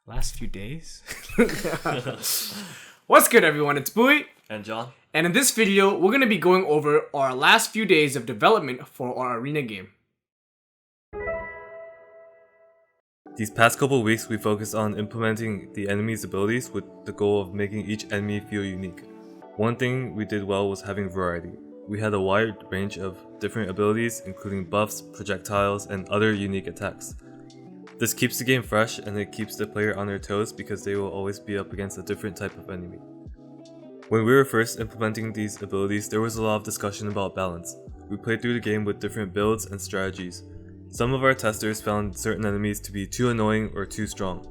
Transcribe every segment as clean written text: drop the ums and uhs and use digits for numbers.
Last few days? What's good, everyone? It's Bui and John. And in this video, we're going to be going over our last few days of development for our arena game. These past couple weeks, we focused on implementing the enemy's abilities with the goal of making each enemy feel unique. One thing we did well was having variety. We had a wide range of different abilities, including buffs, projectiles, and other unique attacks. This keeps the game fresh and it keeps the player on their toes because they will always be up against a different type of enemy. When we were first implementing these abilities, there was a lot of discussion about balance. We played through the game with different builds and strategies. Some of our testers found certain enemies to be too annoying or too strong.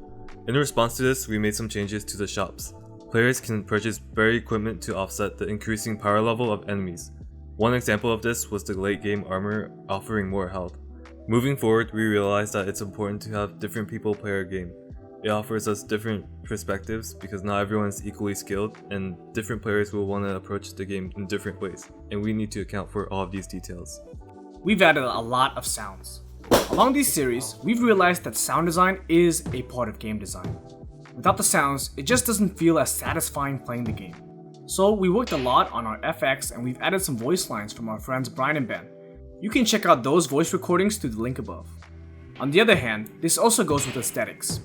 In response to this, we made some changes to the shops. Players can purchase better equipment to offset the increasing power level of enemies. One example of this was the late game armor offering more health. Moving forward, we realized that it's important to have different people play our game. It offers us different perspectives because not everyone is equally skilled and different players will want to approach the game in different ways, and we need to account for all of these details. We've added a lot of sounds. Along these series, we've realized that sound design is a part of game design. Without the sounds, it just doesn't feel as satisfying playing the game. So we worked a lot on our FX and we've added some voice lines from our friends Brian and Ben. You can check out those voice recordings through the link above. On the other hand, this also goes with aesthetics.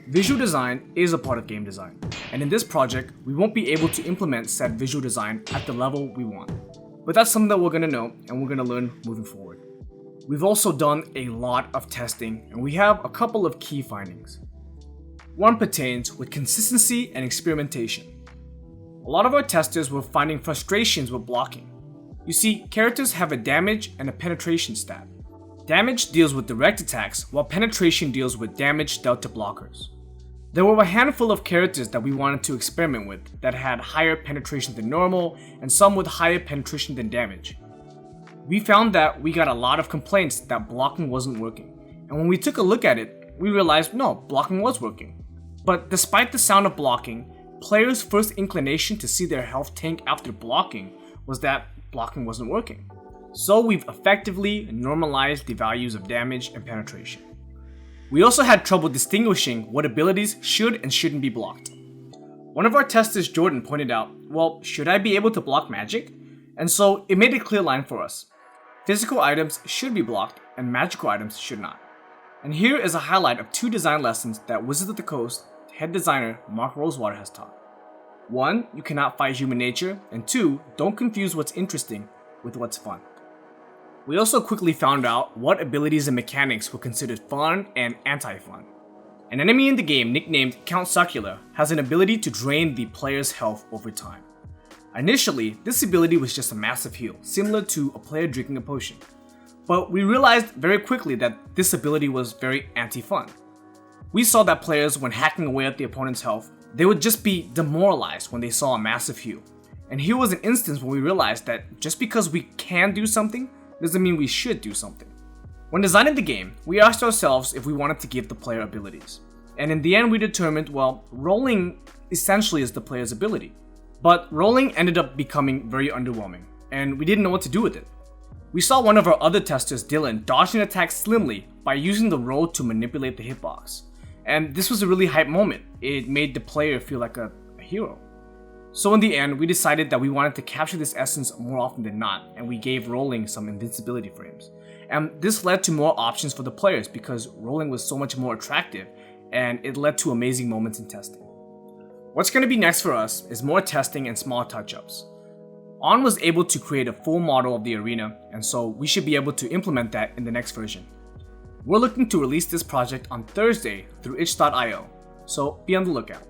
Visual design is a part of game design, and in this project, we won't be able to implement said visual design at the level we want. But that's something that we're going to know and we're going to learn moving forward. We've also done a lot of testing and we have a couple of key findings. One pertains with consistency and experimentation. A lot of our testers were finding frustrations with blocking. You see, characters have a damage and a penetration stat. Damage deals with direct attacks, while penetration deals with damage dealt to blockers. There were a handful of characters that we wanted to experiment with that had higher penetration than normal, and some with higher penetration than damage. We found that we got a lot of complaints that blocking wasn't working, and when we took a look at it, we realized no, blocking was working. But despite the sound of blocking, players' first inclination to see their health tank after blocking was that blocking wasn't working. So we've effectively normalized the values of damage and penetration. We also had trouble distinguishing what abilities should and shouldn't be blocked. One of our testers, Jordan, pointed out, well, should I be able to block magic? And so it made a clear line for us. Physical items should be blocked and magical items should not. And here is a highlight of 2 design lessons that Wizards of the Coast head designer Mark Rosewater has taught. 1, you cannot fight human nature, and 2, don't confuse what's interesting with what's fun. We also quickly found out what abilities and mechanics were considered fun and anti-fun. An enemy in the game nicknamed Count Succula has an ability to drain the player's health over time. Initially, this ability was just a massive heal, similar to a player drinking a potion. But we realized very quickly that this ability was very anti-fun. We saw that players, when hacking away at the opponent's health, they would just be demoralized when they saw a massive heal. And here was an instance where we realized that just because we can do something doesn't mean we should do something. When designing the game, we asked ourselves if we wanted to give the player abilities. And in the end we determined, well, rolling essentially is the player's ability. But rolling ended up becoming very underwhelming, and we didn't know what to do with it. We saw one of our other testers, Dylan, dodge an attack slimly by using the roll to manipulate the hitbox. And this was a really hype moment. It made the player feel like a hero. So in the end, we decided that we wanted to capture this essence more often than not, and we gave rolling some invincibility frames. And this led to more options for the players because rolling was so much more attractive, and it led to amazing moments in testing. What's going to be next for us is more testing and small touch-ups. On was able to create a full model of the arena, and so we should be able to implement that in the next version. We're looking to release this project on Thursday through itch.io, so be on the lookout.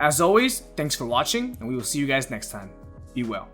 As always, thanks for watching, and we will see you guys next time. Be well.